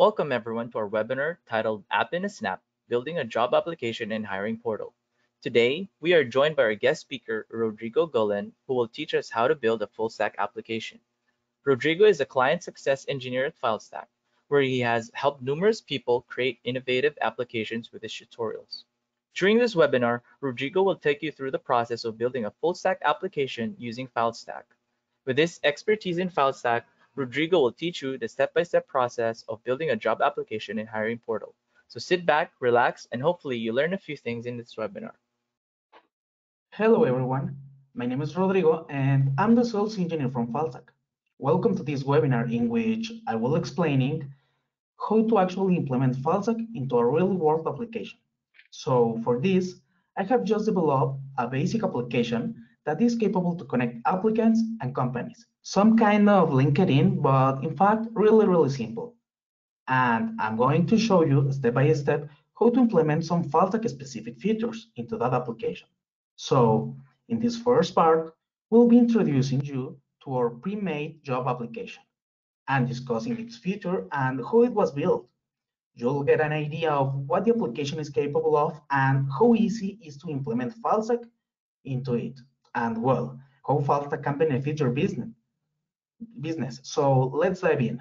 Welcome everyone to our webinar titled App in a Snap, Building a Job Application and Hiring Portal. Today, we are joined by our guest speaker, Rodrigo Gullen, who will teach us how to build a full stack application. Rodrigo is a client success engineer at Filestack, where he has helped numerous people create innovative applications with his tutorials. During this webinar, Rodrigo will take you through the process of building a full stack application using Filestack. With his expertise in Filestack, Rodrigo will teach you the step-by-step process of building a job application and hiring portal. So sit back, relax, and hopefully you learn a few things in this webinar. Hello everyone, my name is Rodrigo and I'm the sales engineer from Filestack. Welcome to this webinar in which I will explaining how to actually implement Filestack into a real-world application. So for this, I have just developed a basic application that is capable to connect applicants and companies. Some kind of LinkedIn, but in fact, really simple. And I'm going to show you step by step how to implement some Filestack specific features into that application. So in this first part, we'll be introducing you to our pre-made job application and discussing its feature and how it was built. You'll get an idea of what the application is capable of and how easy it is to implement FileStack into it. And well, how FileStack can benefit your business. So let's dive in.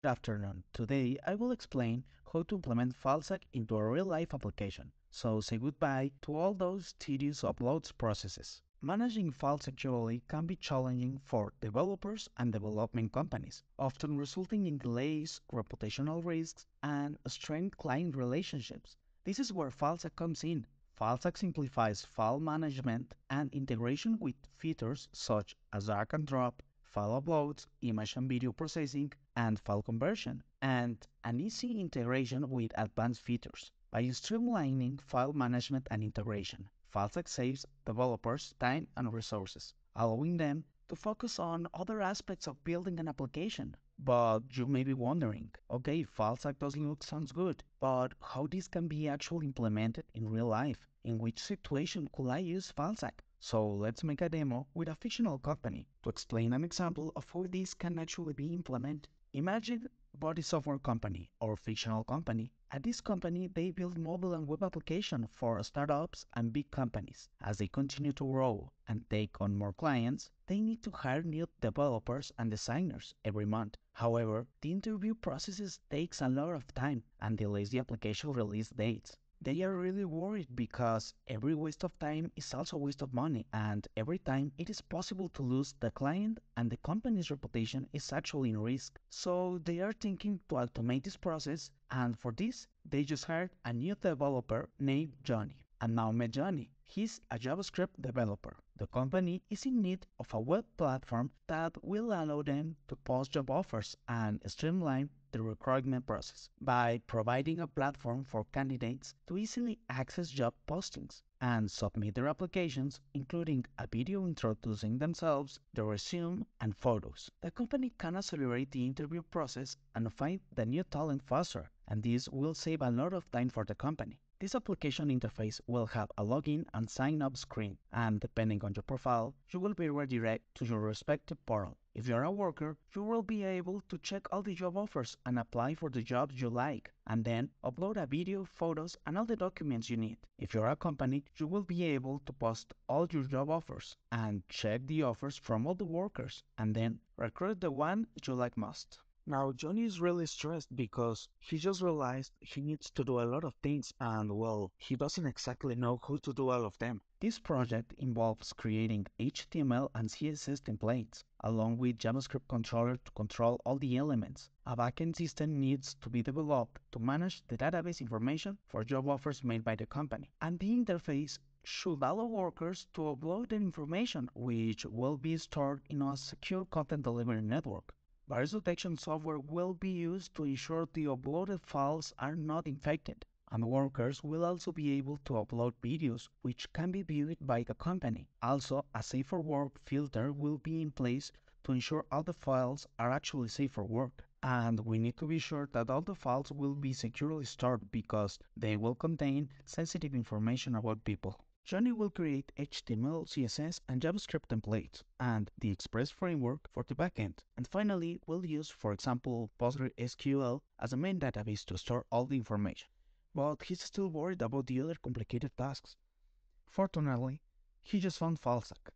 Good afternoon. Today I will explain how to implement FileStack into a real-life application. So say goodbye to all those tedious uploads processes. Managing files securely can be challenging for developers and development companies, often resulting in delays, reputational risks, and strained client relationships. This is where FileStack comes in. FileStack simplifies file management and integration with features such as drag and drop, file uploads, image and video processing, and file conversion, and an easy integration with advanced features. By streamlining file management and integration, FileStack saves developers time and resources, allowing them to focus on other aspects of building an application. But you may be wondering, okay, FileStack does look sounds good, but how this can be actually implemented in real life? In which situation could I use FileStack? So let's make a demo with a fictional company to explain an example of how this can actually be implemented. Imagine body software company or fictional company. At this company, they build mobile and web applications for startups and big companies. As they continue to grow and take on more clients, they need to hire new developers and designers every month. However, the interview processes takes a lot of time and delays the application release dates. They are really worried because every waste of time is also a waste of money, and every time it is possible to lose the client and the company's reputation is actually in risk. So they are thinking to automate this process, and for this, they just hired a new developer named Johnny. And now met Johnny. He's a JavaScript developer. The company is in need of a web platform that will allow them to post job offers and streamline the recruitment process by providing a platform for candidates to easily access job postings and submit their applications, including a video introducing themselves, their resume, and photos. The company can accelerate the interview process and find the new talent faster, and this will save a lot of time for the company. This application interface will have a login and sign-up screen, and depending on your profile, you will be redirected to your respective portal. If you're a worker, you will be able to check all the job offers and apply for the jobs you like, and then upload a video, photos, and all the documents you need. If you're a company, you will be able to post all your job offers and check the offers from all the workers, and then recruit the one you like most. Now, Johnny is really stressed because he just realized he needs to do a lot of things and, well, he doesn't exactly know how to do all of them. This project involves creating HTML and CSS templates, along with JavaScript controller to control all the elements. A backend system needs to be developed to manage the database information for job offers made by the company. And the interface should allow workers to upload the information, which will be stored in a secure content delivery network. Virus detection software will be used to ensure the uploaded files are not infected, and workers will also be able to upload videos which can be viewed by the company. Also, a safe for work filter will be in place to ensure all the files are actually safe for work. And we need to be sure that all the files will be securely stored because they will contain sensitive information about people. Johnny will create HTML, CSS, and JavaScript templates, and the Express framework for the backend. And finally, we'll use, for example, PostgreSQL as a main database to store all the information. But he's still worried about the other complicated tasks. Fortunately, he just found Filestack.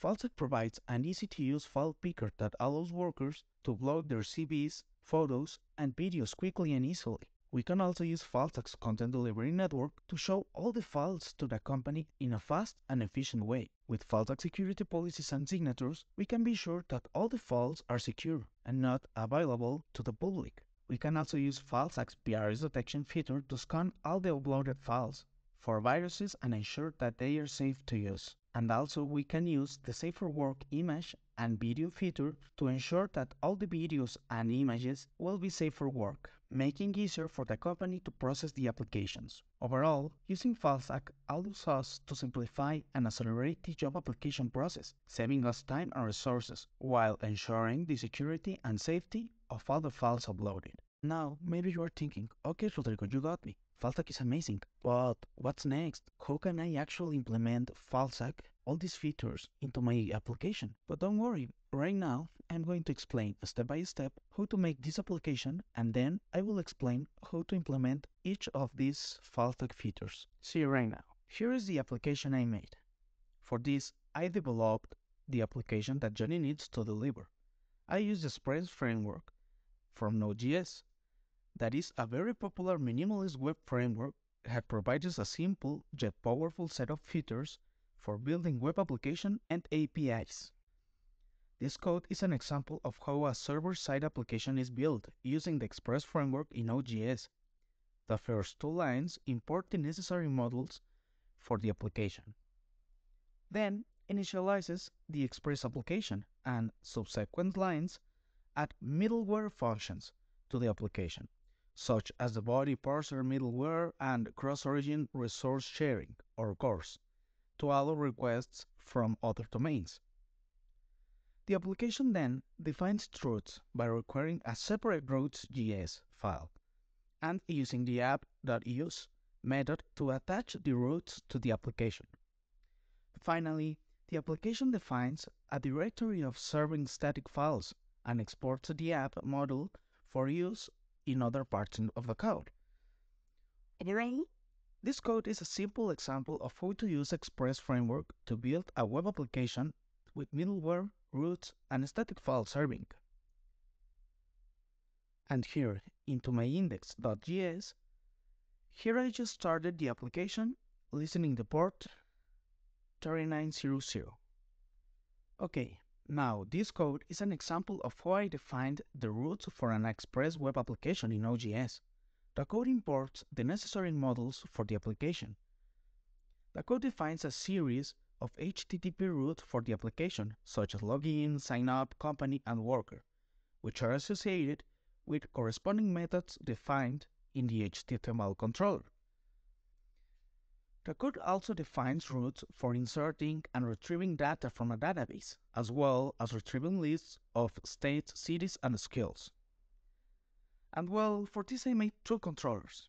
Filestack provides an easy-to-use file picker that allows workers to upload their CVs, photos, and videos quickly and easily. We can also use Filestack's content delivery network to show all the files to the company in a fast and efficient way. With Filestack security policies and signatures, we can be sure that all the files are secure and not available to the public. We can also use Filestack's virus detection feature to scan all the uploaded files for viruses and ensure that they are safe to use. And also we can use the Safer Work image and video feature to ensure that all the videos and images will be safe for work, making it easier for the company to process the applications. Overall, using Filestack allows us to simplify and accelerate the job application process, saving us time and resources, while ensuring the security and safety of all the files uploaded. Now, maybe you are thinking, okay, Rodrigo, you got me. Filestack is amazing, but what's next? How can I actually implement Filestack, all these features, into my application? But don't worry, right now I'm going to explain step by step how to make this application, and then I will explain how to implement each of these Filestack features. See right now. Here is the application I made. For this, I developed the application that Johnny needs to deliver. I used the Express framework from Node.js. That is a very popular minimalist web framework that provides a simple yet powerful set of features for building web applications and APIs. This code is an example of how a server-side application is built using the Express framework in Node.js. The first two lines import the necessary modules for the application. Then initializes the Express application, and subsequent lines add middleware functions to the application, such as the body parser middleware and cross-origin resource sharing, or CORS, to allow requests from other domains. The application then defines routes by requiring a separate routes.js file and using the app.use method to attach the routes to the application. Finally, the application defines a directory of serving static files and exports the app module for use in other parts of the code. This code is a simple example of how to use Express framework to build a web application with middleware, routes, and static file serving. And here, into my index.js, here I just started the application, listening the port 3900. Okay, now this code is an example of how I defined the routes for an Express web application in Node.js. The code imports the necessary modules for the application. The code defines a series of HTTP routes for the application, such as login, sign up, company, and worker, which are associated with corresponding methods defined in the HTML controller. The code also defines routes for inserting and retrieving data from a database, as well as retrieving lists of states, cities, and skills. And well, for this I made two controllers.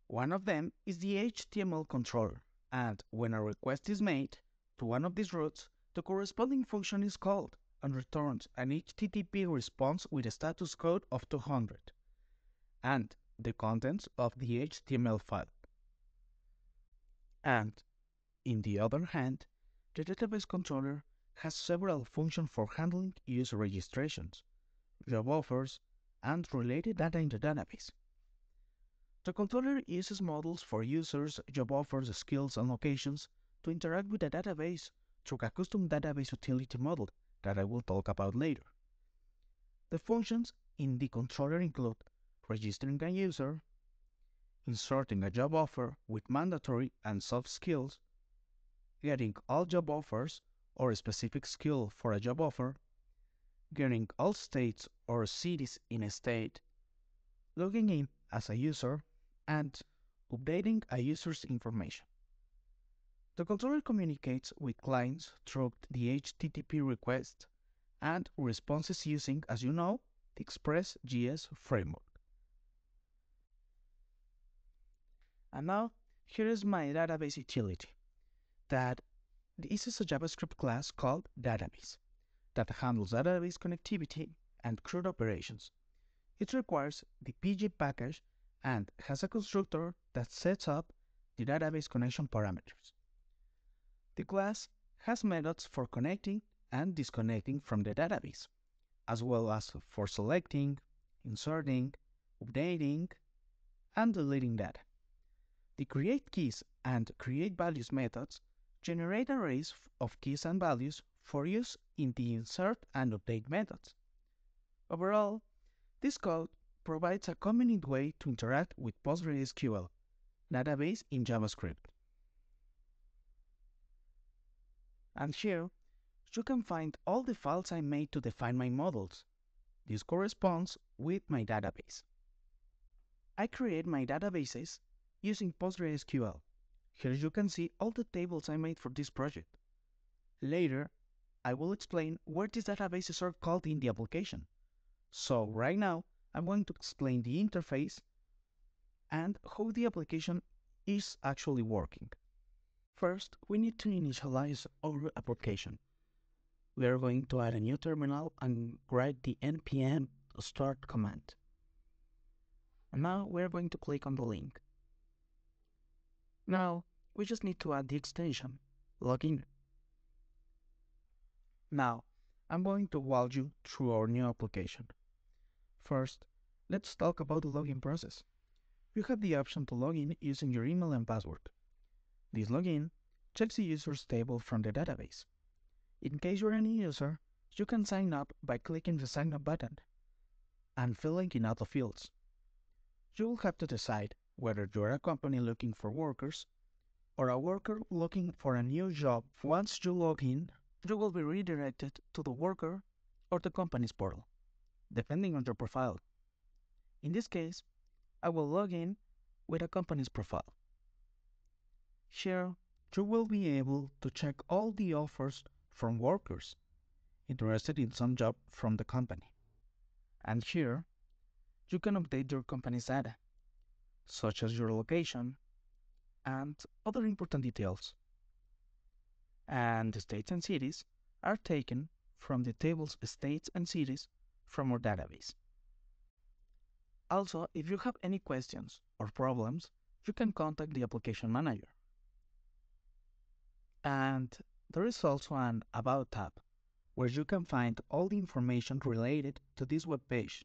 One of them is the HTML controller, and when a request is made to one of these routes, the corresponding function is called and returns an HTTP response with a status code of 200 and the contents of the HTML file. And, in the other hand, the database controller has several functions for handling user registrations, job offers, and related data in the database. The controller uses models for users, job offers, skills, and locations to interact with the database through a custom database utility model that I will talk about later. The functions in the controller include registering a user, inserting a job offer with mandatory and soft skills, getting all job offers or a specific skill for a job offer, getting all states or cities in a state, logging in as a user, and updating a user's information. The controller communicates with clients through the HTTP request and responses using, as you know, the Express.js framework. And now, Here is my database utility. That this is a JavaScript class called database that handles database connectivity and CRUD operations. It requires the PG package and has a constructor that sets up the database connection parameters. The class has methods for connecting and disconnecting from the database, as well as for selecting, inserting, updating, and deleting data. The createKeys and createValues methods generate arrays of keys and values for use in the insert and update methods. Overall, this code provides a convenient way to interact with PostgreSQL database in JavaScript. And here, you can find all the files I made to define my models. This corresponds with my database. I create my databases using PostgreSQL. Here you can see all the tables I made for this project. Later, I will explain where these databases are called in the application. So right now, I'm going to explain the interface and how the application is actually working. First, we need to initialize our application. We are going to add a new terminal and write the npm start command. And now we're going to click on the link. Now, we just need to add the extension, login. Now, I'm going to walk you through our new application. First, let's talk about the login process. You have the option to log in using your email and password. This login checks the user's table from the database. In case you're a new user, you can sign up by clicking the Sign Up button and filling in all the fields. You will have to decide whether you're a company looking for workers or a worker looking for a new job. Once you log in, you will be redirected to the worker or the company's portal, depending on your profile. In this case, I will log in with a company's profile. Here, you will be able to check all the offers from workers interested in some job from the company. And here, you can update your company's data, such as your location and other important details. And the states and cities are taken from the tables states and cities from our database. Also, if you have any questions or problems, you can contact the application manager. And there is also an About tab, where you can find all the information related to this web page.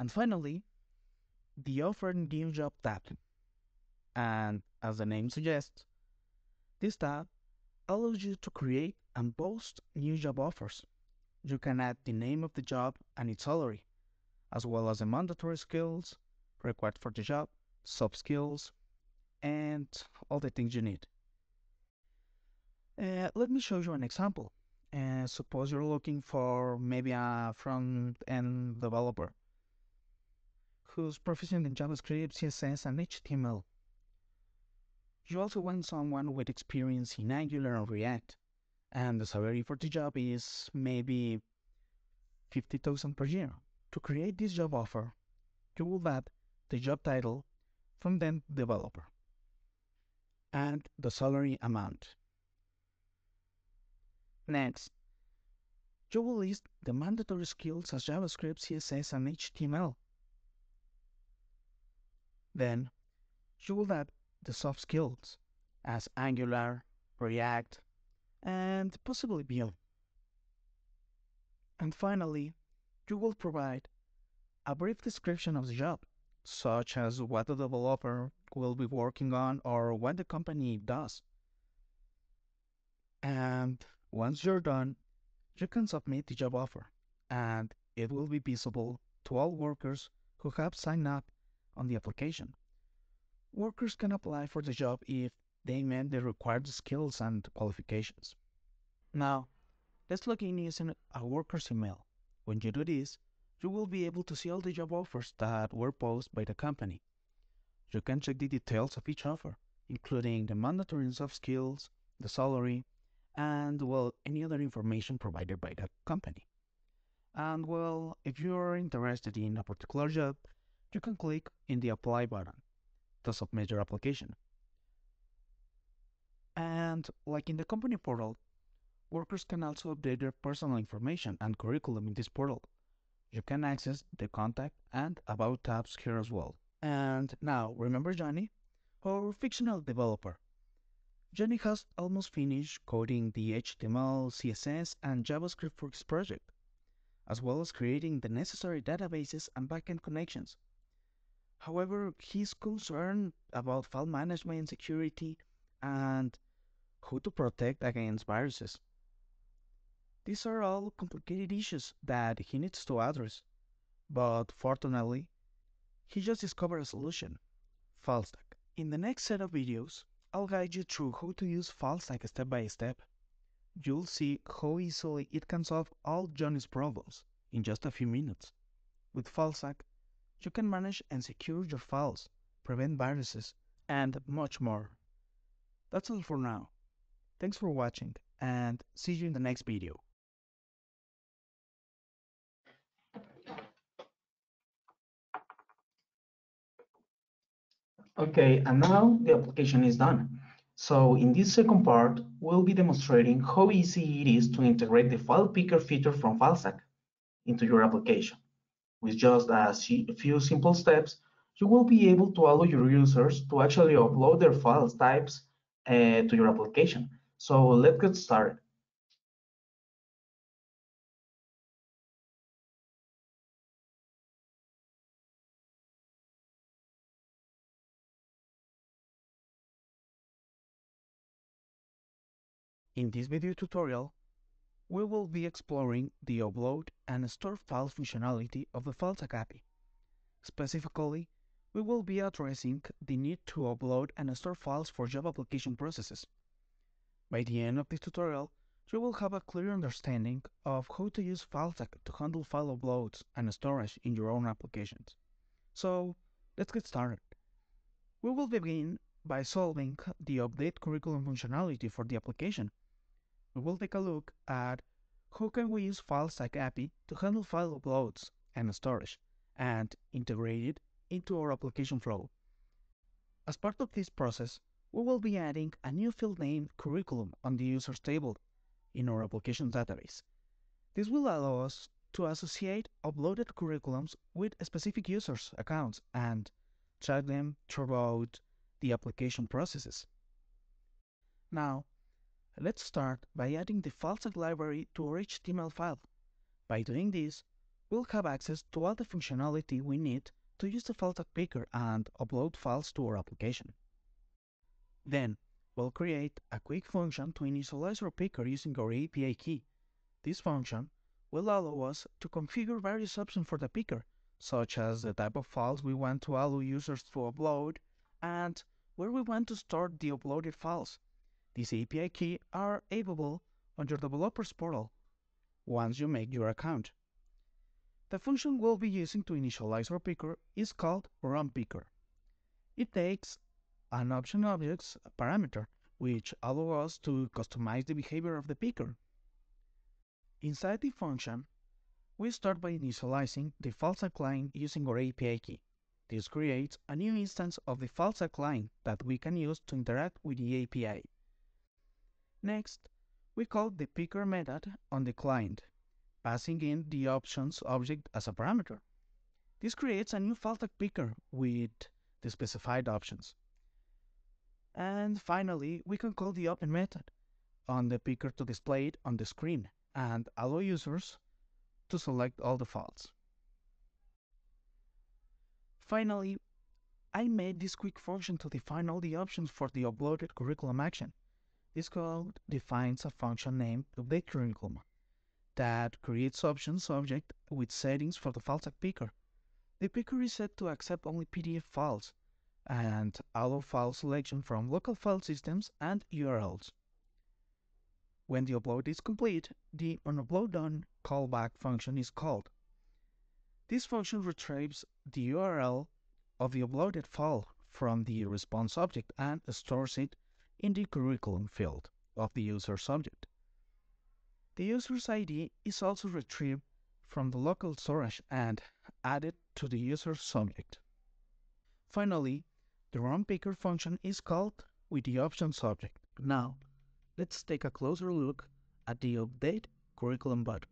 And finally, the Offer New Job tab. And as the name suggests, this tab allows you to create and post new job offers. You can add the name of the job and its salary, as well as the mandatory skills required for the job, soft skills, and all the things you need. Let me show you an example. Suppose you're looking for maybe a front-end developer who's proficient in JavaScript, CSS, and HTML. You also want someone with experience in Angular and React, and the salary for the job is maybe 50,000 per year. To create this job offer, you will add the job title, front-end developer, and the salary amount. Next, you will list the mandatory skills as JavaScript, CSS, and HTML. Then, you will add the soft skills as Angular, React, and possibly Vue. And finally, you will provide a brief description of the job, such as what the developer will be working on or what the company does. And once you're done, you can submit the job offer, and it will be visible to all workers who have signed up on the application. Workers can apply for the job if they met the required skills and qualifications. Now, let's log in using a worker's email. When you do this, you will be able to see all the job offers that were posted by the company. You can check the details of each offer, including the mandatory and soft skills, the salary, and, well, any other information provided by the company. And, well, if you're interested in a particular job, you can click in the Apply button, to submit your application. And like in the company portal, workers can also update their personal information and curriculum in this portal. You can access the contact and about tabs here as well. And now, remember Johnny, our fictional developer. Johnny has almost finished coding the HTML, CSS, and JavaScript for his project, as well as creating the necessary databases and backend connections. However, he's concerned about file management, security, and how to protect against viruses. These are all complicated issues that he needs to address, but fortunately, he just discovered a solution: Filestack. In the next set of videos, I'll guide you through how to use Filestack step by step. You'll see how easily it can solve all Johnny's problems in just a few minutes. With Filestack, you can manage and secure your files, prevent viruses, and much more. That's all for now. Thanks for watching, and see you in the next video. Okay, and now the application is done. So in this second part, we'll be demonstrating how easy it is to integrate the file picker feature from Filestack into your application. With just a few simple steps, you will be able to allow your users to actually upload their files types to your application. So let's get started. In this video tutorial, we will be exploring the upload and store files functionality of the Filestack API. Specifically, we will be addressing the need to upload and store files for job application processes. By the end of this tutorial, you will have a clear understanding of how to use Filestack to handle file uploads and storage in your own applications. So, let's get started. We will begin by solving the update curriculum functionality for the application. We will take a look at how can we use Filestack API to handle file uploads and storage and integrate it into our application flow. As part of this process, we will be adding a new field named curriculum on the users table in our application database. This will allow us to associate uploaded curriculums with specific users' accounts and track them throughout the application processes. Now, let's start by adding the Filestack library to our HTML file. By doing this, we'll have access to all the functionality we need to use the Filestack picker and upload files to our application. Then, we'll create a quick function to initialize our picker using our API key. This function will allow us to configure various options for the picker, such as the type of files we want to allow users to upload and where we want to store the uploaded files. These API keys are available on your developer's portal once you make your account. The function we'll be using to initialize our picker is called runPicker. It takes an option objects parameter, which allows us to customize the behavior of the picker. Inside the function, we start by initializing the Filestack client using our API key. This creates a new instance of the Filestack client that we can use to interact with the API. Next, we call the picker method on the client, passing in the options object as a parameter. This creates a new Filestack picker with the specified options. And finally, we can call the open method on the picker to display it on the screen and allow users to select all the files. Finally, I made this quick function to define all the options for the uploaded curriculum action. This code defines a function named updateCurriculum that creates options object with settings for the Filestack picker. The picker is set to accept only PDF files and allow file selection from local file systems and URLs. When the upload is complete, the onUploadDone callback function is called. This function retrieves the URL of the uploaded file from the response object and stores it in the curriculum field of the user's object. The user's ID is also retrieved from the local storage and added to the user's subject. Finally, The run picker function is called with the options object. Now, let's take a closer look at the Update Curriculum button.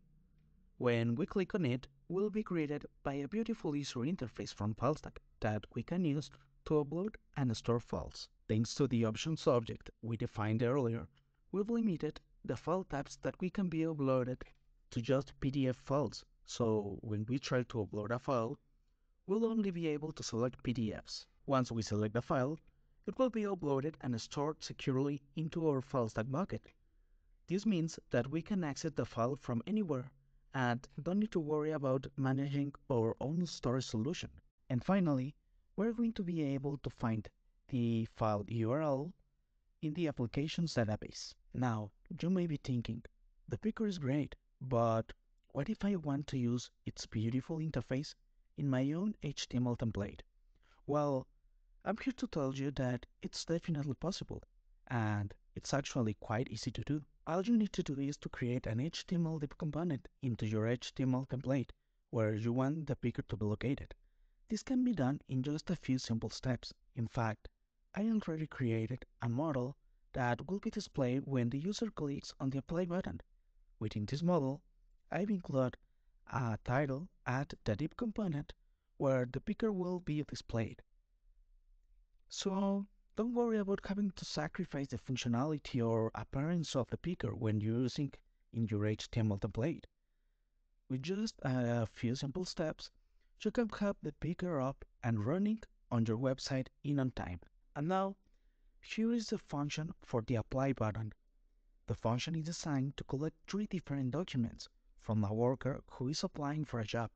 When we click on it, we'll be greeted by a beautiful user interface from Filestack that we can use to upload and store files. Thanks to the options object we defined earlier, we've limited the file types that we can be uploaded to just PDF files. So when we try to upload a file, we'll only be able to select PDFs. Once we select the file, it will be uploaded and stored securely into our Filestack bucket. This means that we can access the file from anywhere and don't need to worry about managing our own storage solution. And finally, we're going to be able to find the file URL in the applications database. Now, you may be thinking, the picker is great, but what if I want to use its beautiful interface in my own HTML template? Well, I'm here to tell you that it's definitely possible, and it's actually quite easy to do. All you need to do is to create an HTML div component into your HTML template where you want the picker to be located. This can be done in just a few simple steps. In fact, I already created a model that will be displayed when the user clicks on the Apply button. Within this model, I've included a title at the div component where the picker will be displayed. So don't worry about having to sacrifice the functionality or appearance of the picker when you're using in your HTML template. With just a few simple steps, you can have the picker up and running on your website in on time. And now, here is the function for the Apply button. The function is designed to collect three different documents from a worker who is applying for a job.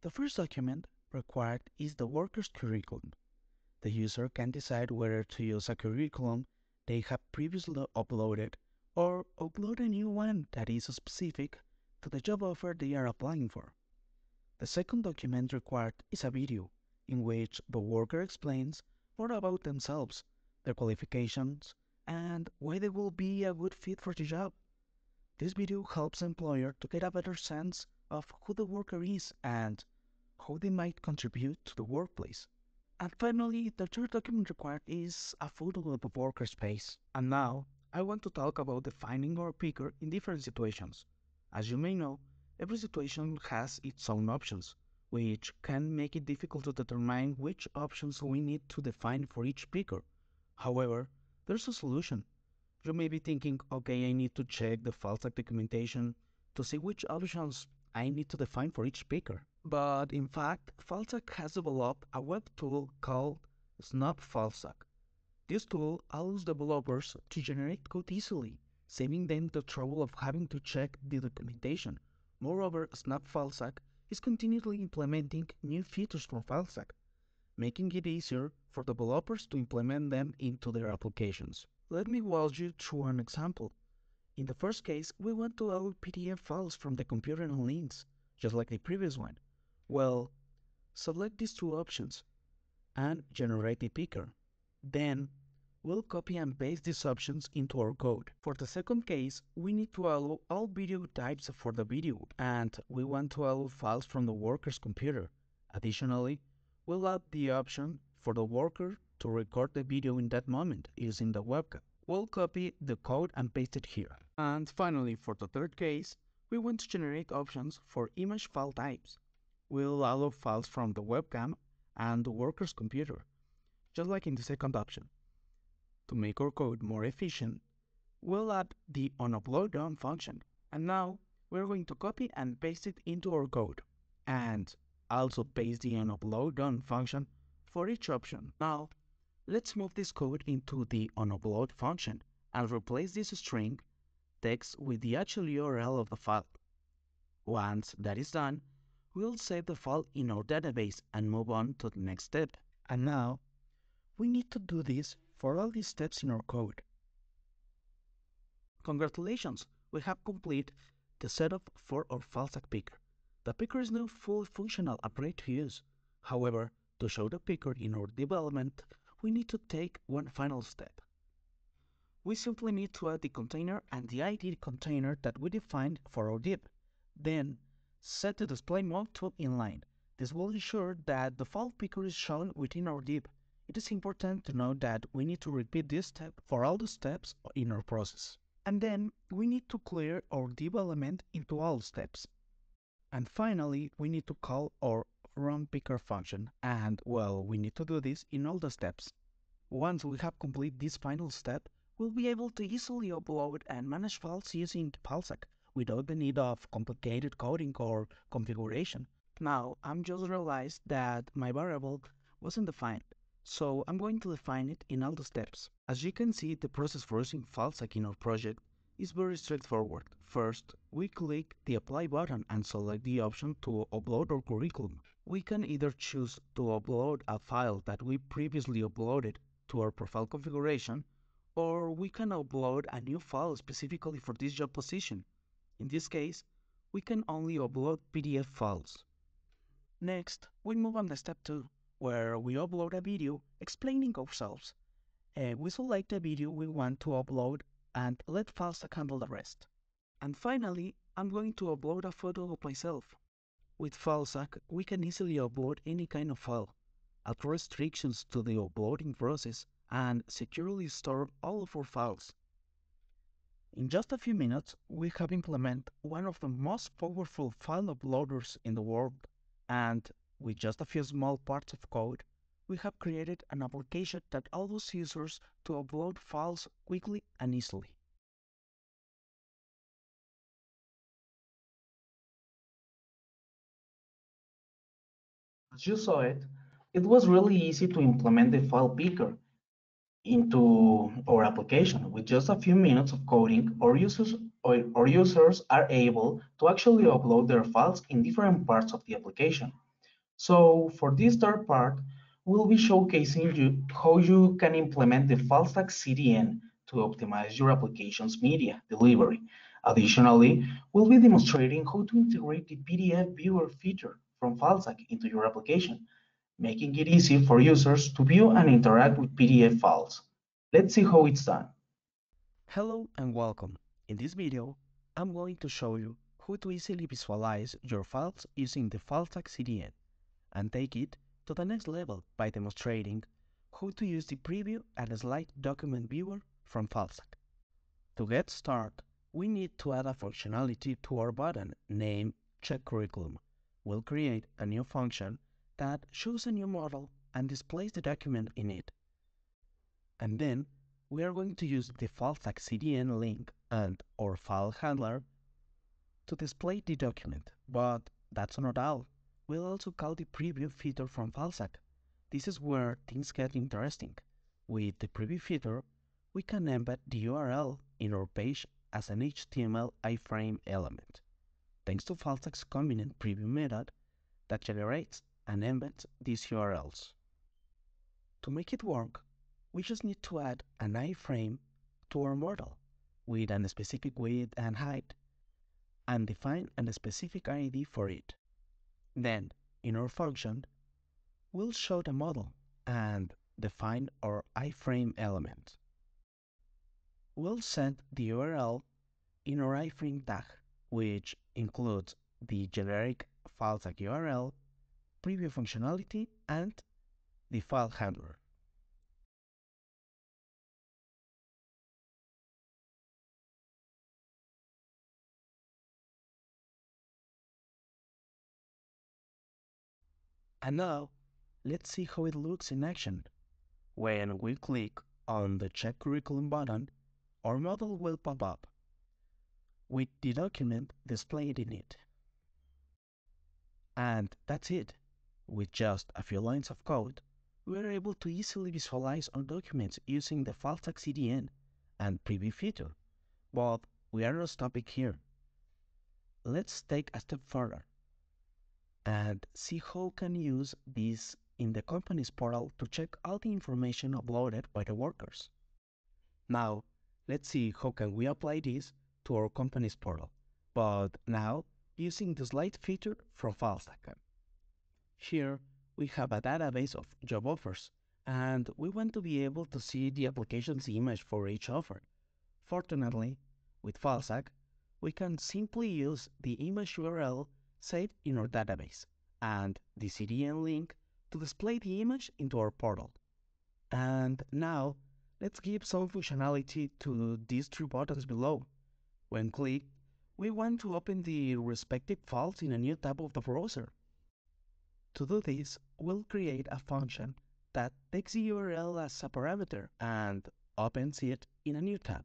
The first document required is the worker's curriculum. The user can decide whether to use a curriculum they have previously uploaded or upload a new one that is specific to the job offer they are applying for. The second document required is a video in which the worker explains more about themselves, their qualifications, and why they will be a good fit for the job. This video helps the employer to get a better sense of who the worker is and how they might contribute to the workplace. And finally, the third document required is a photo of the worker's face. And now, I want to talk about defining our picker in different situations. As you may know, every situation has its own options, which can make it difficult to determine which options we need to define for each picker. However, there's a solution. You may be thinking, okay, I need to check the Filestack documentation to see which options I need to define for each picker. But in fact, Filestack has developed a web tool called Snap Filestack. This tool allows developers to generate code easily, saving them the trouble of having to check the documentation. Moreover, Snap Filestack is continually implementing new features for Filestack, making it easier for developers to implement them into their applications. Let me walk you through an example. In the first case, we want to load PDF files from the computer and links, just like the previous one. Well, select these two options and generate a picker. Then, we'll copy and paste these options into our code. For the second case, we need to allow all video types for the video, and we want to allow files from the worker's computer. Additionally, we'll add the option for the worker to record the video in that moment using the webcam. We'll copy the code and paste it here. And finally, for the third case, we want to generate options for image file types. We'll allow files from the webcam and the worker's computer, just like in the second option. To make our code more efficient, we'll add the onUploadOn function. And now, we're going to copy and paste it into our code. And also paste the onUploadOn function for each option. Now, let's move this code into the onUpload function and replace this string text with the actual URL of the file. Once that is done, we'll save the file in our database and move on to the next step. And now, we need to do this for all these steps in our code. Congratulations, we have completed the setup for our Filestack picker. The picker is now fully functional and ready to use. However, to show the picker in our development, we need to take one final step. We simply need to add the container and the ID container that we defined for our div. Then, set the display mode to inline. This will ensure that the file picker is shown within our div. It is important to note that we need to repeat this step for all the steps in our process. And then we need to clear our div element into all steps. And finally, we need to call our runPicker function. And well, we need to do this in all the steps. Once we have completed this final step, we'll be able to easily upload and manage files using Filestack without the need of complicated coding or configuration. Now, I'm just realized that my variable wasn't defined, so I'm going to define it in all the steps. As you can see, the process for using Filestack in our project is very straightforward. First, we click the Apply button and select the option to upload our curriculum. We can either choose to upload a file that we previously uploaded to our profile configuration, or we can upload a new file specifically for this job position. In this case, we can only upload PDF files. Next, we move on to step 2, where we upload a video explaining ourselves. We select the video we want to upload and let Filestack handle the rest. And finally, I'm going to upload a photo of myself. With Filestack, we can easily upload any kind of file, add restrictions to the uploading process, and securely store all of our files. In just a few minutes, we have implemented one of the most powerful file uploaders in the world, and with just a few small parts of code, we have created an application that allows users to upload files quickly and easily. As you saw it, it was really easy to implement the file picker into our application. With just a few minutes of coding, our users are able to actually upload their files in different parts of the application. So for this third part, we'll be showcasing you how you can implement the Filestack CDN to optimize your application's media delivery. Additionally, we'll be demonstrating how to integrate the PDF viewer feature from Filestack into your application, making it easy for users to view and interact with PDF files. Let's see how it's done. Hello and welcome. In this video, I'm going to show you how to easily visualize your files using the Filestack CDN and take it to the next level by demonstrating how to use the preview and slide document viewer from Filestack. To get started, we need to add a functionality to our button named Check Curriculum. We'll create a new function that shows a new model and displays the document in it. And then we are going to use the Filestack CDN link and our file handler to display the document. But that's not all. We'll also call the preview feature from Filestack. This is where things get interesting. With the preview feature, we can embed the URL in our page as an HTML iframe element, thanks to Filestack's convenient preview method that generates and embeds these URLs. To make it work, we just need to add an iframe to our model with a specific width and height and define a specific ID for it. Then, in our function, we'll show the model and define our iframe element. We'll send the URL in our iframe tag, which includes the generic Filestack URL, preview functionality, and the file handler. And now, let's see how it looks in action. When we click on the Check Curriculum button, our model will pop up with the document displayed in it. And that's it. With just a few lines of code, we are able to easily visualize our documents using the Filestack CDN and preview feature. But we are not stopping here. Let's take a step further and see how we can use this in the company's portal to check all the information uploaded by the workers. Now, let's see how can we apply this to our company's portal, but now using the slide feature from Filestack. Here, we have a database of job offers, and we want to be able to see the application's image for each offer. Fortunately, with Filestack, we can simply use the image URL saved in our database and the CDN link to display the image into our portal. And now, let's give some functionality to these three buttons below. When clicked, we want to open the respective files in a new tab of the browser. To do this, we'll create a function that takes the URL as a parameter and opens it in a new tab.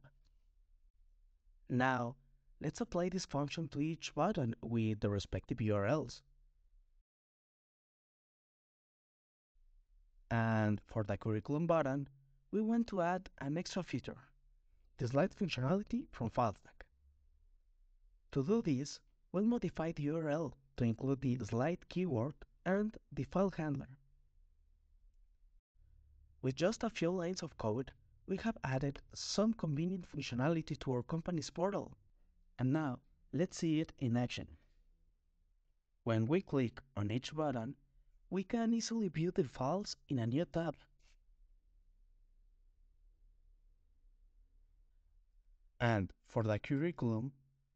Now, let's apply this function to each button with the respective URLs. And for the curriculum button, we want to add an extra feature, the slide functionality from Filestack. To do this, we'll modify the URL to include the slide keyword and the file handler. With just a few lines of code, we have added some convenient functionality to our company's portal. And now, let's see it in action. When we click on each button, we can easily view the files in a new tab. And for the curriculum,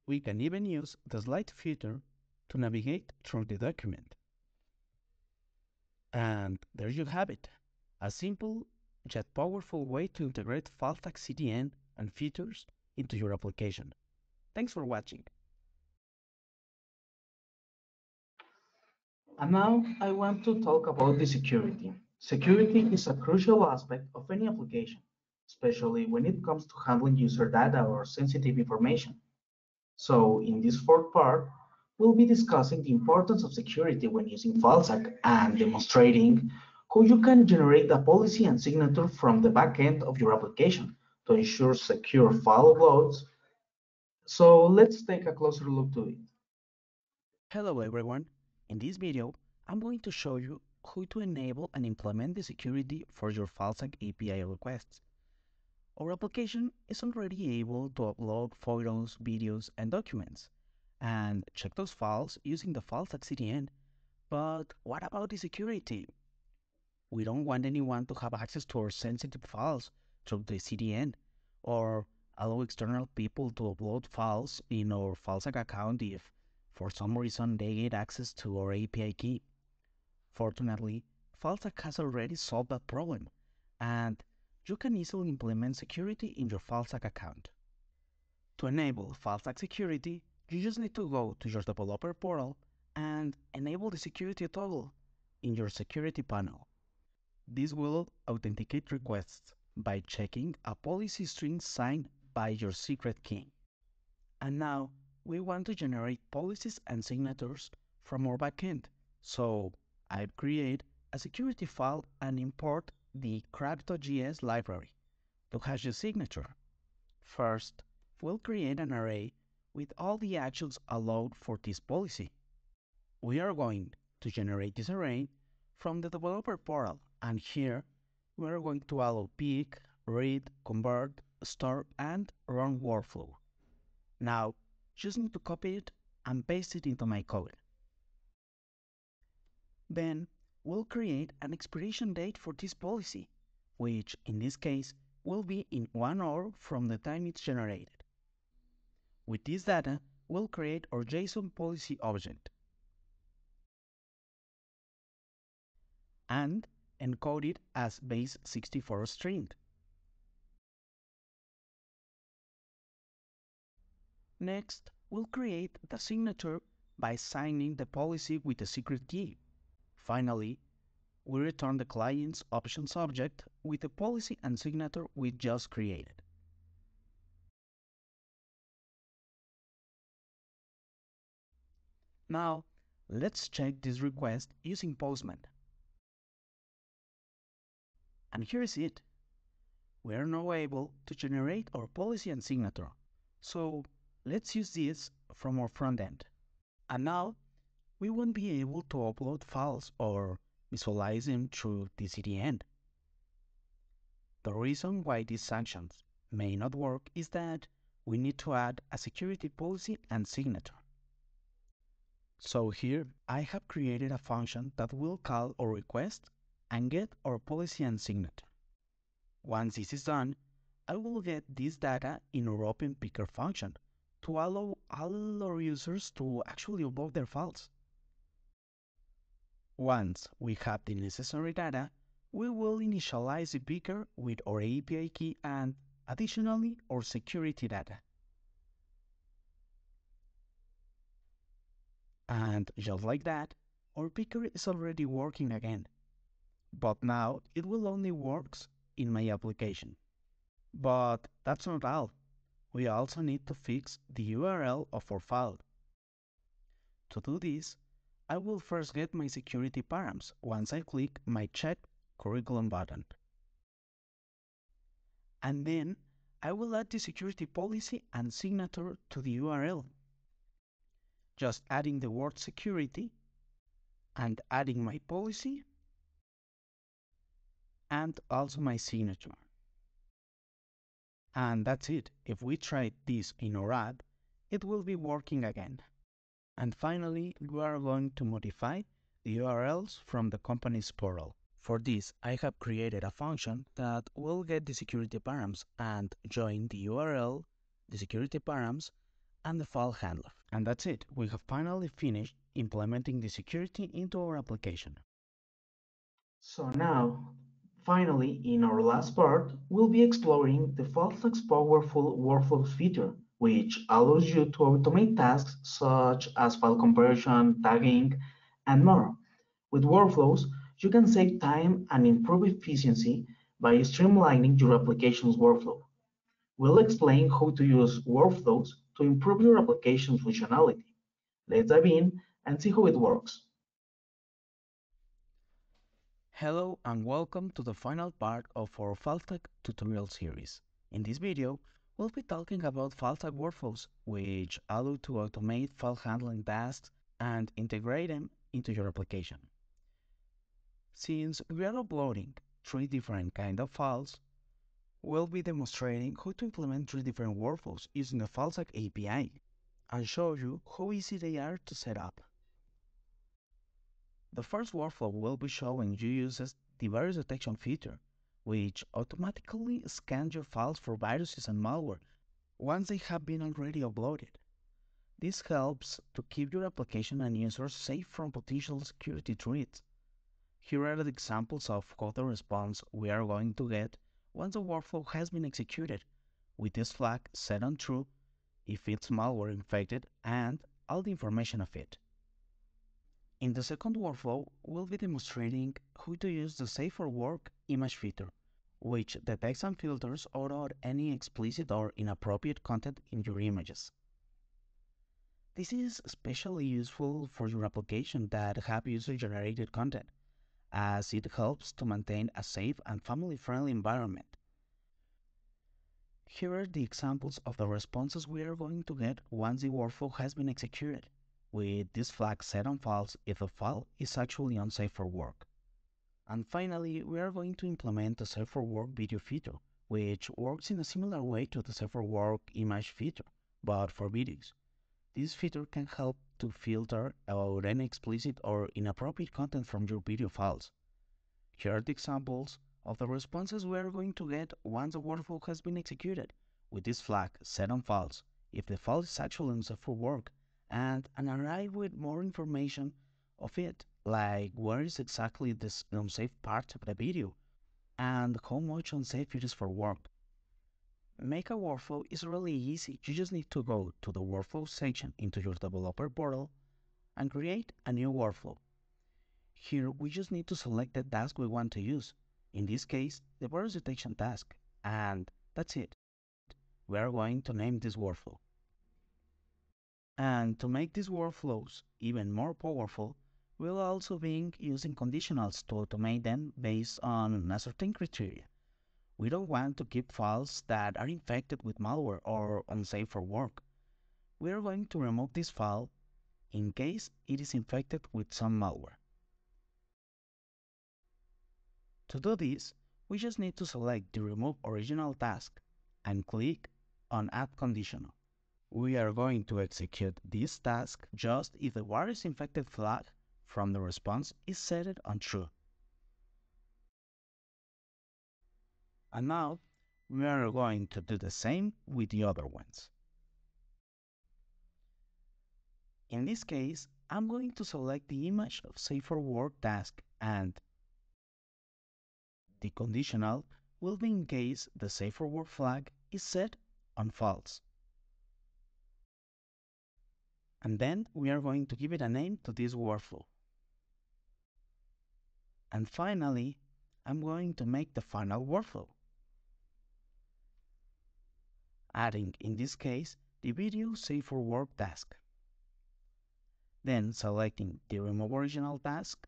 we can even use the slide feature to navigate through the document. And there you have it, a simple yet powerful way to integrate Filestack CDN and features into your application. Thanks for watching. And now I want to talk about the security. Security is a crucial aspect of any application, especially when it comes to handling user data or sensitive information. So in this fourth part, we'll be discussing the importance of security when using FileSack and demonstrating how you can generate a policy and signature from the backend of your application to ensure secure file uploads. So let's take a closer look to it. Hello everyone. In this video, I'm going to show you how to enable and implement the security for your Filestack API requests. Our application is already able to upload photos, videos, and documents, and check those files using the Filestack CDN. But what about the security? We don't want anyone to have access to our sensitive files through the CDN, or allow external people to upload files in our Filestack account if, for some reason, they get access to our API key. Fortunately, Filestack has already solved that problem, and you can easily implement security in your Filestack account. To enable Filestack security, you just need to go to your developer portal and enable the security toggle in your security panel. This will authenticate requests by checking a policy string signed by your secret key. And now we want to generate policies and signatures from our backend. So I've created a security file and import the crack.js library to hash the signature. First, we'll create an array with all the actions allowed for this policy. We are going to generate this array from the developer portal, and here we are going to allow pick, read, convert, store, and run workflow. Now, just need to copy it and paste it into my code. Then, we'll create an expiration date for this policy, which in this case will be in 1 hour from the time it's generated. With this data, we'll create our JSON policy object and encode it as base64 string. Next, we'll create the signature by signing the policy with a secret key. Finally, we return the client's options object with the policy and signature we just created. Now, let's check this request using Postman. And here is it. We are now able to generate our policy and signature. So let's use this from our front end. And now we won't be able to upload files or visualize them through the CDN. The reason why these sanctions may not work is that we need to add a security policy and signature. So here I have created a function that will call our request and get our policy and signature. Once this is done, I will get this data in our open picker function to allow all our users to actually upload their files. Once we have the necessary data, We will initialize the beaker with our API key and, additionally, our security data. And just like that, our beaker is already working again. But now it will only work in my application. But that's not all. We also need to fix the URL of our file. To do this, I will first get my security params once I click my Check Curriculum button. And then I will add the security policy and signature to the URL. Just adding the word security and adding my policy and also my signature. And that's it. If we try this in our app, it will be working again. And finally, we are going to modify the URLs from the company's portal. For this, I have created a function that will get the security params and join the URL, the security params, and the file handler. And that's it. We have finally finished implementing the security into our application. So now, finally, in our last part, we'll be exploring the Filestack's powerful workflows feature, which allows you to automate tasks such as file conversion, tagging, and more. With workflows, you can save time and improve efficiency by streamlining your application's workflow. We'll explain how to use workflows to improve your application's functionality. Let's dive in and see how it works. Hello and welcome to the final part of our Filestack tutorial series. In this video, we'll be talking about Filestack workflows, which allow to automate file handling tasks and integrate them into your application. Since we are uploading 3 different kinds of files, we'll be demonstrating how to implement 3 different workflows using the Filestack API and show you how easy they are to set up. The first workflow will be showing you uses the virus detection feature, which automatically scans your files for viruses and malware once they have been already uploaded. This helps to keep your application and users safe from potential security threats. Here are the examples of how the response we are going to get once the workflow has been executed, with this flag set on true if it's malware infected and all the information of it. In the second workflow, we'll be demonstrating how to use the Safe for Work image feature, which detects and filters out any explicit or inappropriate content in your images. This is especially useful for your application that have user-generated content, as it helps to maintain a safe and family-friendly environment. Here are the examples of the responses we are going to get once the workflow has been executed, with this flag set on false if the file is actually unsafe for work. And finally, we are going to implement the Safe for Work video feature, which works in a similar way to the Safe for Work image feature, but for videos. This feature can help to filter out any explicit or inappropriate content from your video files. Here are the examples of the responses we are going to get once the workflow has been executed, with this flag set on false if the file is actually unsafe for work, and an array with more information of it, like where is exactly this unsafe part of the video, and how much unsafe it is for work. Make a workflow is really easy. You just need to go to the workflow section into your developer portal and create a new workflow. Here, we just need to select the task we want to use. In this case, the virus detection task. And that's it. We are going to name this workflow. And to make these workflows even more powerful, we'll also be using conditionals to automate them based on a certain criteria. We don't want to keep files that are infected with malware or unsafe for work. We are going to remove this file in case it is infected with some malware. To do this, we just need to select the Remove Original task and click on Add Conditional. We are going to execute this task just if the virus infected flag from the response is set on true. And now, we are going to do the same with the other ones. In this case, I'm going to select the image of Safe for Work task and The conditional will be in case the safe for work flag is set on false. And then we are going to give it a name to this workflow. And finally, I'm going to make the final workflow, adding, in this case, the video save for work task. Then selecting the remove original task,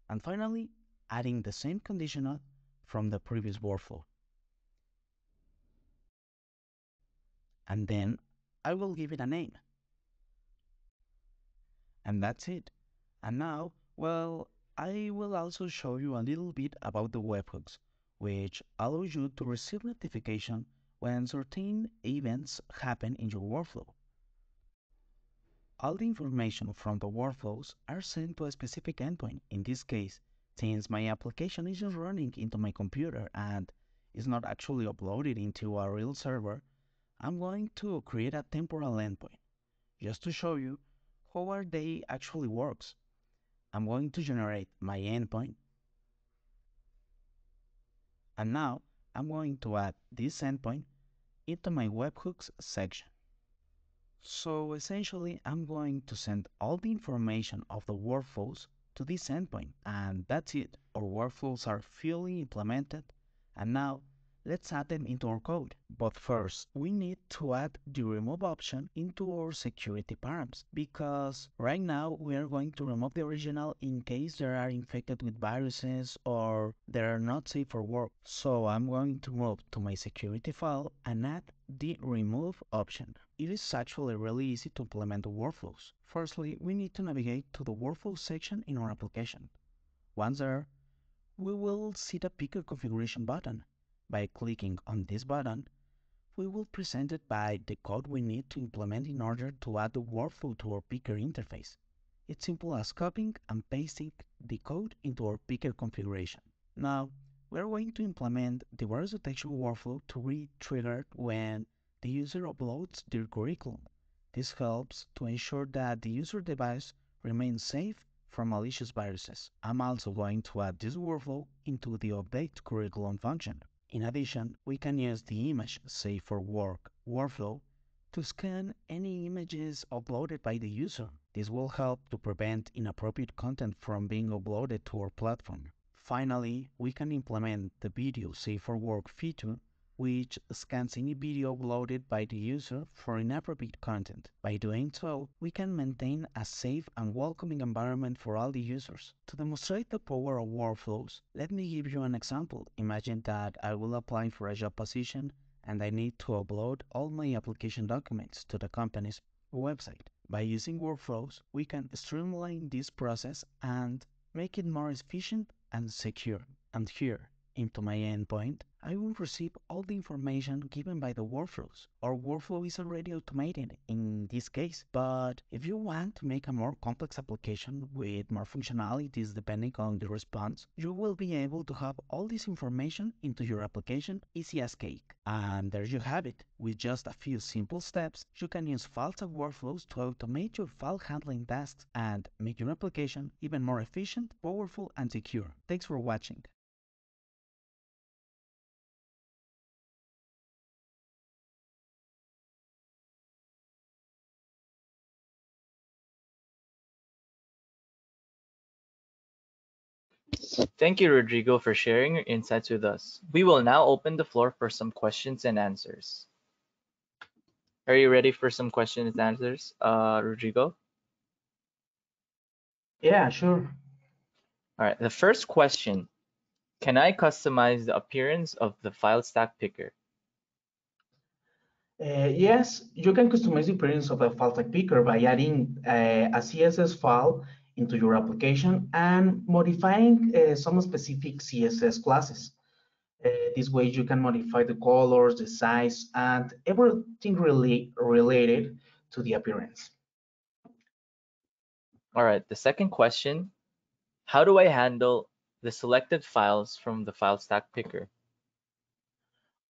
and finally, adding the same conditional from the previous workflow. And then I will give it a name. And that's it. And now, well, I will also show you a little bit about the webhooks, which allows you to receive notification when certain events happen in your workflow. All the information from the workflows are sent to a specific endpoint. In this case, since my application is just running into my computer and is not actually uploaded into a real server, I'm going to create a temporal endpoint just to show you how our day actually works. I'm going to generate my endpoint, and now I'm going to add this endpoint into my webhooks section. So essentially, I'm going to send all the information of the workflows to this endpoint, and that's it. Our workflows are fully implemented, and now let's add them into our code. But first, we need to add the remove option into our security params, because right now we are going to remove the original in case they are infected with viruses or they are not safe for work. So I'm going to move to my security file and add the remove option. It is actually really easy to implement the workflows. Firstly, we need to navigate to the workflow section in our application. Once there, we will see the picker configuration button. By clicking on this button, we will be presented by the code we need to implement in order to add the workflow to our picker interface. It's simple as copying and pasting the code into our picker configuration. Now, we're going to implement the virus detection workflow to be triggered when the user uploads their curriculum. This helps to ensure that the user device remains safe from malicious viruses. I'm also going to add this workflow into the update curriculum function. In addition, we can use the image save for work workflow to scan any images uploaded by the user. This will help to prevent inappropriate content from being uploaded to our platform. Finally, we can implement the video save for work feature, which scans any video uploaded by the user for inappropriate content. By doing so, we can maintain a safe and welcoming environment for all the users. To demonstrate the power of workflows, let me give you an example. Imagine that I will apply for a job position and I need to upload all my application documents to the company's website. By using workflows, we can streamline this process and make it more efficient and secure. And here, into my endpoint, I will receive all the information given by the workflows. Our workflow is already automated in this case, but if you want to make a more complex application with more functionalities depending on the response, you will be able to have all this information into your application easy as cake. And there you have it. With just a few simple steps, you can use Filestack workflows to automate your file handling tasks and make your application even more efficient, powerful, and secure. Thanks for watching. Thank you, Rodrigo, for sharing your insights with us. We will now open the floor for some questions and answers. Are you ready for some questions and answers, Rodrigo? Yeah, sure. All right, the first question, can I customize the appearance of the file stack picker? Yes, you can customize the appearance of a file type picker by adding a CSS file into your application and modifying some specific CSS classes. This way you can modify the colors, the size, and everything really related to the appearance. All right, the second question, how do I handle the selected files from the file stack picker?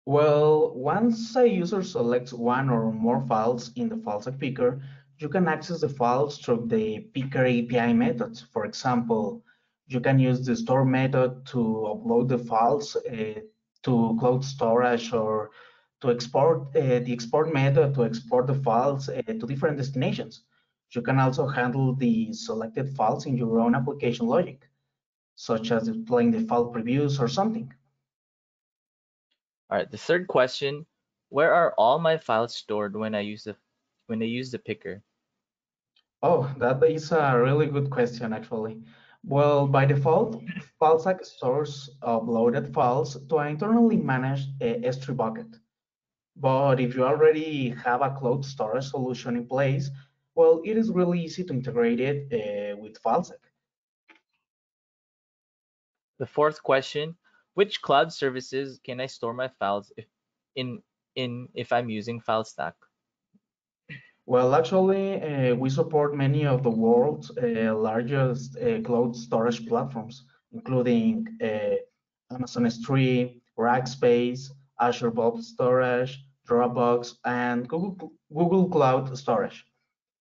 Well, once a user selects one or more files in the files picker, you can access the files through the picker API methods. For example, You can use the store method to upload the files to cloud storage or to export the export method to export the files to different destinations. You can also handle the selected files in your own application logic, such as displaying the file previews or something. All right, the third question, where are all my files stored when I use the picker? Oh, that is a really good question, actually. Well, by default, FileStack stores uploaded files to an internally managed S3 bucket. But if you already have a cloud storage solution in place, well, it is really easy to integrate it with FileStack. The fourth question, which cloud services can I store my files in if I'm using Filestack? Well, actually, we support many of the world's largest cloud storage platforms, including Amazon S3, Rackspace, Azure Blob Storage, Dropbox, and Google Cloud Storage.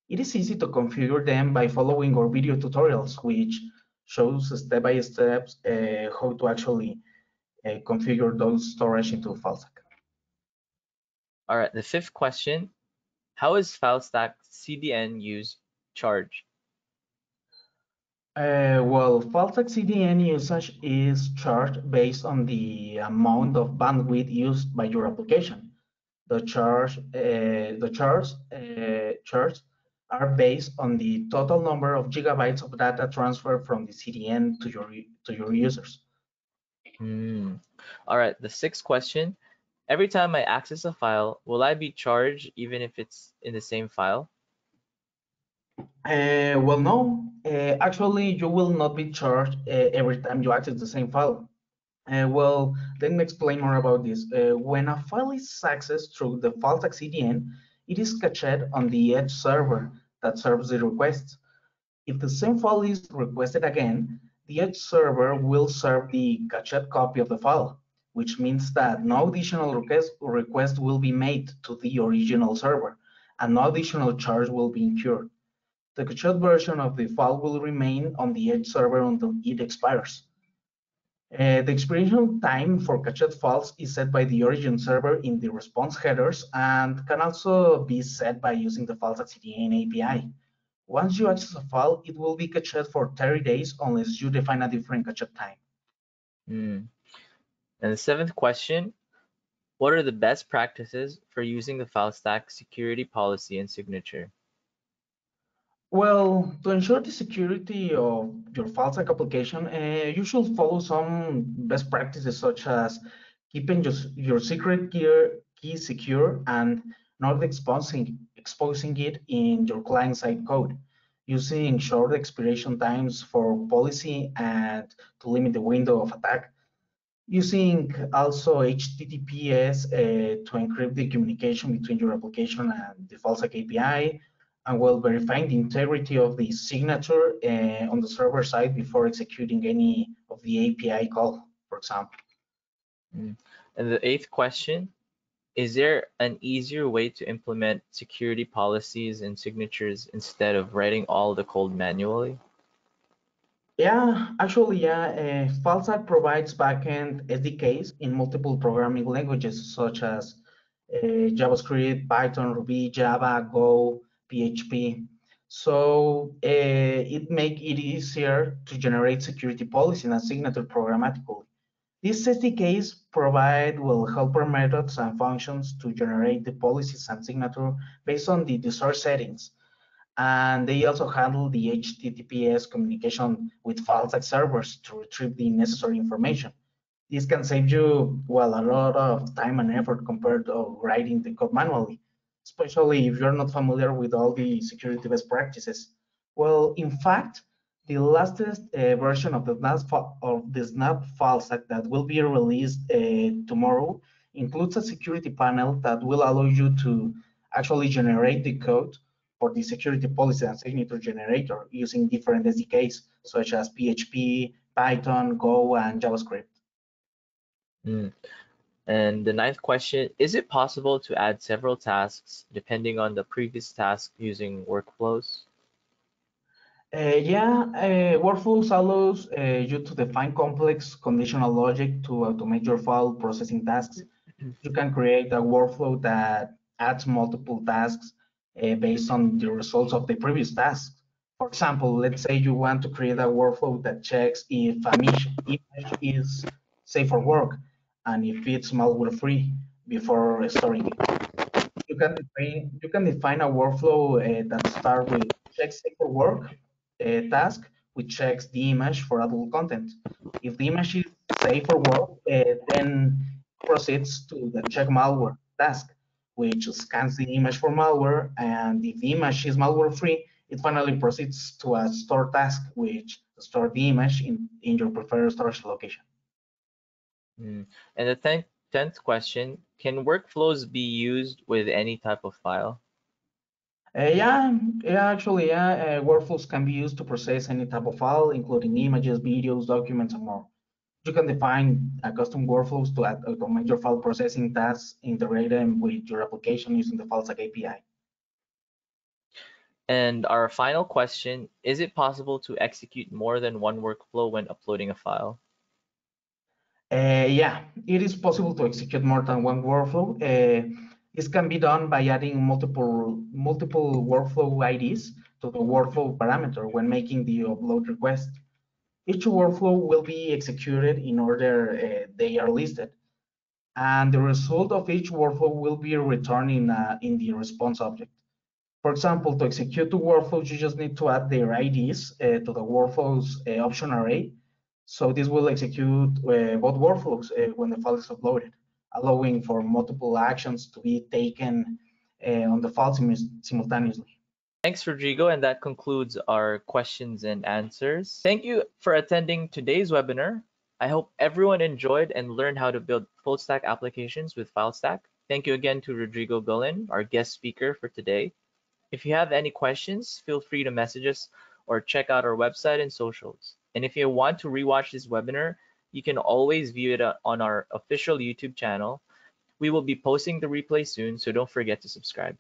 It is easy to configure them by following our video tutorials, which shows step by step how to actually configure those storage into FileStack. All right, the fifth question, how is Filestack CDN use charged? Well, FileStack CDN usage is charged based on the amount of bandwidth used by your application. Charges are based on the total number of gigabytes of data transferred from the CDN to your users. Hmm. All right, the sixth question, every time I access a file, will I be charged even if it's in the same file? Well, no. Actually, you will not be charged every time you access the same file. Well, let me explain more about this. When a file is accessed through the FileTag CDN, it is cached on the edge server that serves the request. If the same file is requested again, the edge server will serve the cached copy of the file, which means that no additional request will be made to the original server, and no additional charge will be incurred. The cached version of the file will remain on the edge server until it expires. The expiration time for cached files is set by the origin server in the response headers and can also be set by using the files.cdn API. Once you access a file, it will be cached for 30 days unless you define a different cache time. Hmm. And the seventh question, what are the best practices for using the Filestack security policy and signature? Well, to ensure the security of your FileStack application, you should follow some best practices such as keeping your secret key secure and not exposing it in your client-side code, using short expiration times for policy and to limit the window of attack, using also HTTPS to encrypt the communication between your application and the FileStack API, and well, verifying the integrity of the signature on the server side before executing any of the API call, for example. Hmm. And the eighth question, is there an easier way to implement security policies and signatures instead of writing all the code manually? Yeah, actually, yeah. FileStack provides backend SDKs in multiple programming languages such as JavaScript, Python, Ruby, Java, Go, PHP. So it make it easier to generate security policy and signature programmatically. These SDKs provide will helper methods and functions to generate the policies and signature based on the desired settings, and they also handle the HTTPS communication with FileStack servers to retrieve the necessary information. This can save you, well, a lot of time and effort compared to writing the code manually, especially if you're not familiar with all the security best practices. Well, in fact, the latest version of the Snap FileStack that will be released tomorrow includes a security panel that will allow you to actually generate the code for the security policy and signature generator using different SDKs such as PHP, Python, Go, and JavaScript. Hmm. And the ninth question, is it possible to add several tasks depending on the previous task using workflows? Workflows allows you to define complex conditional logic to automate your file processing tasks. You can create a workflow that adds multiple tasks based on the results of the previous task. For example, let's say you want to create a workflow that checks if an image is safe for work and if it's malware free before storing it. You can define a workflow that start with check safe for work task, which checks the image for adult content. If the image is safe for work, then proceeds to the check malware task, which scans the image for malware. And if the image is malware free, it finally proceeds to a store task, which store the image in your preferred storage location. Mm. And the tenth question, can workflows be used with any type of file? Workflows can be used to process any type of file, including images, videos, documents, and more. You can define custom workflows to automate your file processing tasks, integrate them with your application using the FileStack API. And our final question, is it possible to execute more than one workflow when uploading a file? It is possible to execute more than one workflow. This can be done by adding multiple workflow IDs to the workflow parameter when making the upload request. Each workflow will be executed in order they are listed, and the result of each workflow will be returned in the response object. For example, to execute the workflows, you just need to add their IDs to the workflows option array. So this will execute both workflows when the file is uploaded, allowing for multiple actions to be taken on the file simultaneously. Thanks, Rodrigo, and that concludes our questions and answers. Thank you for attending today's webinar. I hope everyone enjoyed and learned how to build full stack applications with Filestack. Thank you again to Rodrigo Gullen, our guest speaker for today. If you have any questions, feel free to message us or check out our website and socials. And if you want to rewatch this webinar, you can always view it on our official YouTube channel. We will be posting the replay soon, so don't forget to subscribe.